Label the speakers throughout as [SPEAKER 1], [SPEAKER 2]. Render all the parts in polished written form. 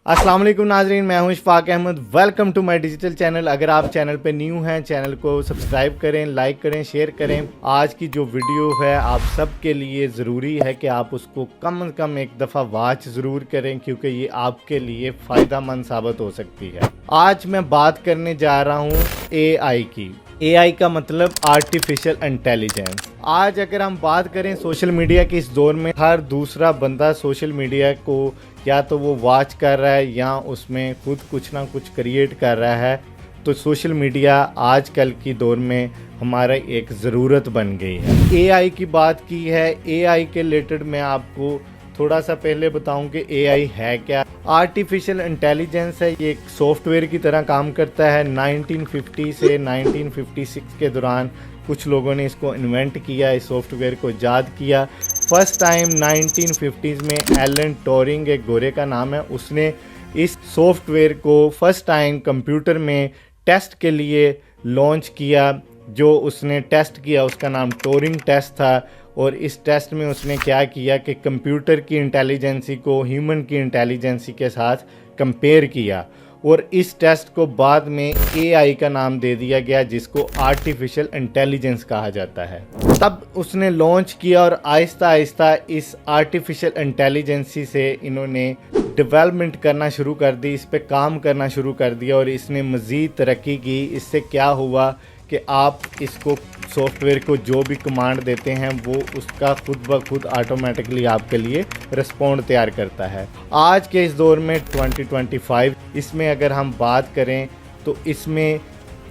[SPEAKER 1] अस्सलाम वालेकुम नाजरीन, मैं हूं Ishfaq Ahmed. Welcome to my digital channel. अगर आप चैनल पे न्यू हैं, चैनल को सब्सक्राइब करें, लाइक करें, शेयर करें। आज की जो वीडियो है आप सब के लिए ज़रूरी है कि आप उसको कम से कम एक दफ़ा वॉच ज़रूर करें, क्योंकि ये आपके लिए फ़ायदा मंद साबित हो सकती है। आज मैं बात करने जा रहा हूँ AI की। AI का मतलब आर्टिफिशियल इंटेलिजेंस। आज अगर हम बात करें सोशल मीडिया के इस दौर में, हर दूसरा बंदा सोशल मीडिया को या तो वो वॉच कर रहा है या उसमें खुद कुछ ना कुछ क्रिएट कर रहा है। तो सोशल मीडिया आजकल की दौर में हमारा एक ज़रूरत बन गई है। AI की बात की है, AI के रिलेटेड मैं आपको थोड़ा सा पहले बताऊं कि AI है क्या। आर्टिफिशियल इंटेलिजेंस है, ये एक सॉफ्टवेयर की तरह काम करता है। 1950 से 1956 के दौरान कुछ लोगों ने इसको इन्वेंट किया, इस सॉफ्टवेयर को ईजाद किया। फर्स्ट टाइम 1950s में एलन ट्यूरिंग, एक गोरे का नाम है, उसने इस सॉफ्टवेयर को फर्स्ट टाइम कंप्यूटर में टेस्ट के लिए लॉन्च किया। जो उसने टेस्ट किया उसका नाम ट्यूरिंग टेस्ट था। और इस टेस्ट में उसने क्या किया कि कंप्यूटर की इंटेलिजेंसी को ह्यूमन की इंटेलिजेंसी के साथ कंपेयर किया, और इस टेस्ट को बाद में AI का नाम दे दिया गया, जिसको आर्टिफिशियल इंटेलिजेंस कहा जाता है। तब उसने लॉन्च किया और आहिस्ता आहिस्ता इस आर्टिफिशियल इंटेलिजेंसी से इन्होंने डेवलपमेंट करना शुरू कर दी, इस पे काम करना शुरू कर दिया और इसने मज़ीद तरक्की की। इससे क्या हुआ कि आप इसको सॉफ्टवेयर को जो भी कमांड देते हैं वो उसका खुद ब खुद ऑटोमेटिकली आपके लिए रिस्पॉन्ड तैयार करता है। आज के इस दौर में 2025 इसमें अगर हम बात करें तो इसमें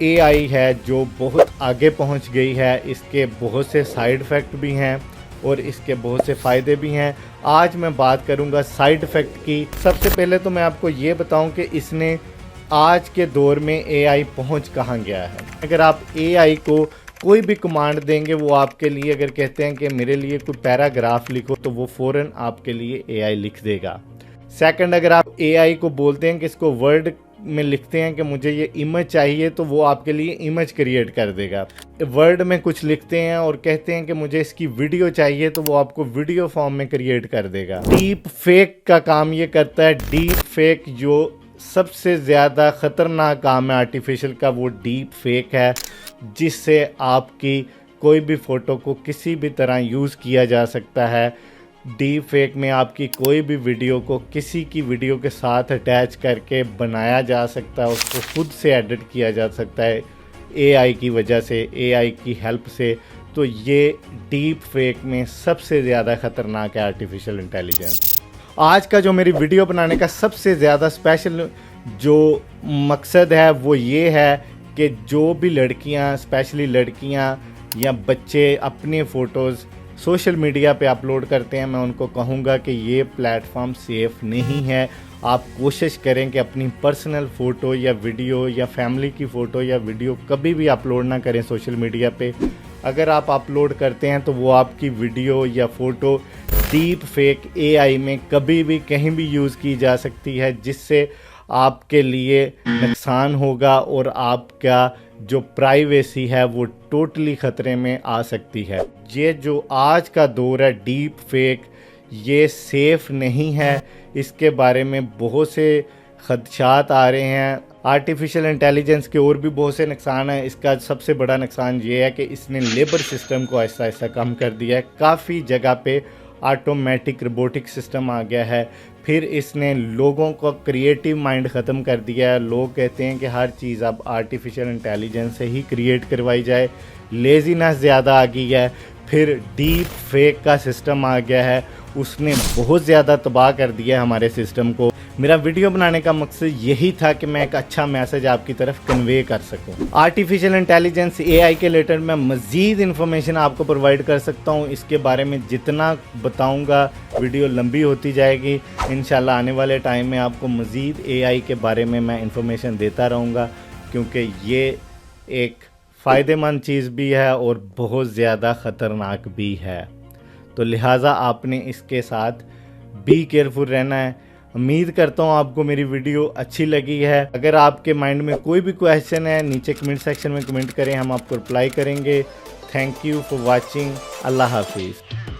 [SPEAKER 1] AI है जो बहुत आगे पहुंच गई है। इसके बहुत से साइड इफ़ेक्ट भी हैं और इसके बहुत से फ़ायदे भी हैं। आज मैं बात करूंगा साइड इफ़ेक्ट की। सबसे पहले तो मैं आपको ये बताऊं कि इसने आज के दौर में AI पहुंच कहाँ गया है। अगर आप AI को कोई भी कमांड देंगे, वो आपके लिए अगर कहते हैं कि मेरे लिए कोई पैराग्राफ लिखो, तो वो फ़ौरन आपके लिए AI लिख देगा। सेकंड, अगर आप AI को बोलते हैं कि इसको वर्ड में लिखते हैं कि मुझे ये इमेज चाहिए, तो वो आपके लिए इमेज क्रिएट कर देगा। वर्ड में कुछ लिखते हैं और कहते हैं कि मुझे इसकी वीडियो चाहिए, तो वो आपको वीडियो फॉर्म में क्रिएट कर देगा। डीप फेक का काम ये करता है। डीप फेक जो सबसे ज़्यादा ख़तरनाक काम है आर्टिफिशियल का, वो डीप फेक है, जिससे आपकी कोई भी फ़ोटो को किसी भी तरह यूज़ किया जा सकता है। डीप फेक में आपकी कोई भी वीडियो को किसी की वीडियो के साथ अटैच करके बनाया जा सकता है, उसको खुद से एडिट किया जा सकता है AI की वजह से, AI की हेल्प से। तो ये डीप फेक में सबसे ज़्यादा ख़तरनाक है आर्टिफिशियल इंटेलिजेंस। आज का जो मेरी वीडियो बनाने का सबसे ज़्यादा स्पेशल जो मकसद है वो ये है कि जो भी लड़कियां, स्पेशली लड़कियां या बच्चे अपने फ़ोटोज़ सोशल मीडिया पे अपलोड करते हैं, मैं उनको कहूँगा कि ये प्लेटफॉर्म सेफ़ नहीं है। आप कोशिश करें कि अपनी पर्सनल फ़ोटो या वीडियो या फैमिली की फ़ोटो या वीडियो कभी भी अपलोड ना करें सोशल मीडिया पे। अगर आप अपलोड करते हैं तो वो आपकी वीडियो या फ़ोटो डीप फेक AI में कभी भी कहीं भी यूज़ की जा सकती है, जिससे आपके लिए नुकसान होगा और आपका जो प्राइवेसी है वो टोटली ख़तरे में आ सकती है। ये जो आज का दौर है डीप फेक, ये सेफ़ नहीं है। इसके बारे में बहुत से खदशात आ रहे हैं। आर्टिफिशियल इंटेलिजेंस के और भी बहुत से नुकसान हैं। इसका सबसे बड़ा नुकसान ये है कि इसने लेबर सिस्टम को आहिस्ता आहिस्ता कम कर दिया है। काफ़ी जगह पे ऑटोमेटिक रोबोटिक सिस्टम आ गया है। फिर इसने लोगों को क्रिएटिव माइंड ख़त्म कर दिया है। लोग कहते हैं कि हर चीज़ अब आर्टिफिशियल इंटेलिजेंस से ही क्रिएट करवाई जाए। लेज़ीनेस ज़्यादा आ गई है। फिर डीप फेक का सिस्टम आ गया है, उसने बहुत ज़्यादा तबाह कर दिया है हमारे सिस्टम को। मेरा वीडियो बनाने का मकसद यही था कि मैं एक अच्छा मैसेज आपकी तरफ कन्वे कर सकूं। आर्टिफिशियल इंटेलिजेंस AI के रिलेटेड मैं मज़ीद इन्फॉर्मेशन आपको प्रोवाइड कर सकता हूं। इसके बारे में जितना बताऊंगा वीडियो लंबी होती जाएगी। इंशाल्लाह आने वाले टाइम में आपको मज़ीद AI के बारे में मैं इन्फॉर्मेशन देता रहूँगा, क्योंकि ये एक फ़ायदेमंद चीज़ भी है और बहुत ज़्यादा ख़तरनाक भी है। तो लिहाजा आपने इसके साथ बी केयरफुल रहना है। उम्मीद करता हूँ आपको मेरी वीडियो अच्छी लगी है। अगर आपके माइंड में कोई भी क्वेश्चन है, नीचे कमेंट सेक्शन में कमेंट करें, हम आपको रिप्लाई करेंगे। Thank you for watching. अल्लाह हाफिज़।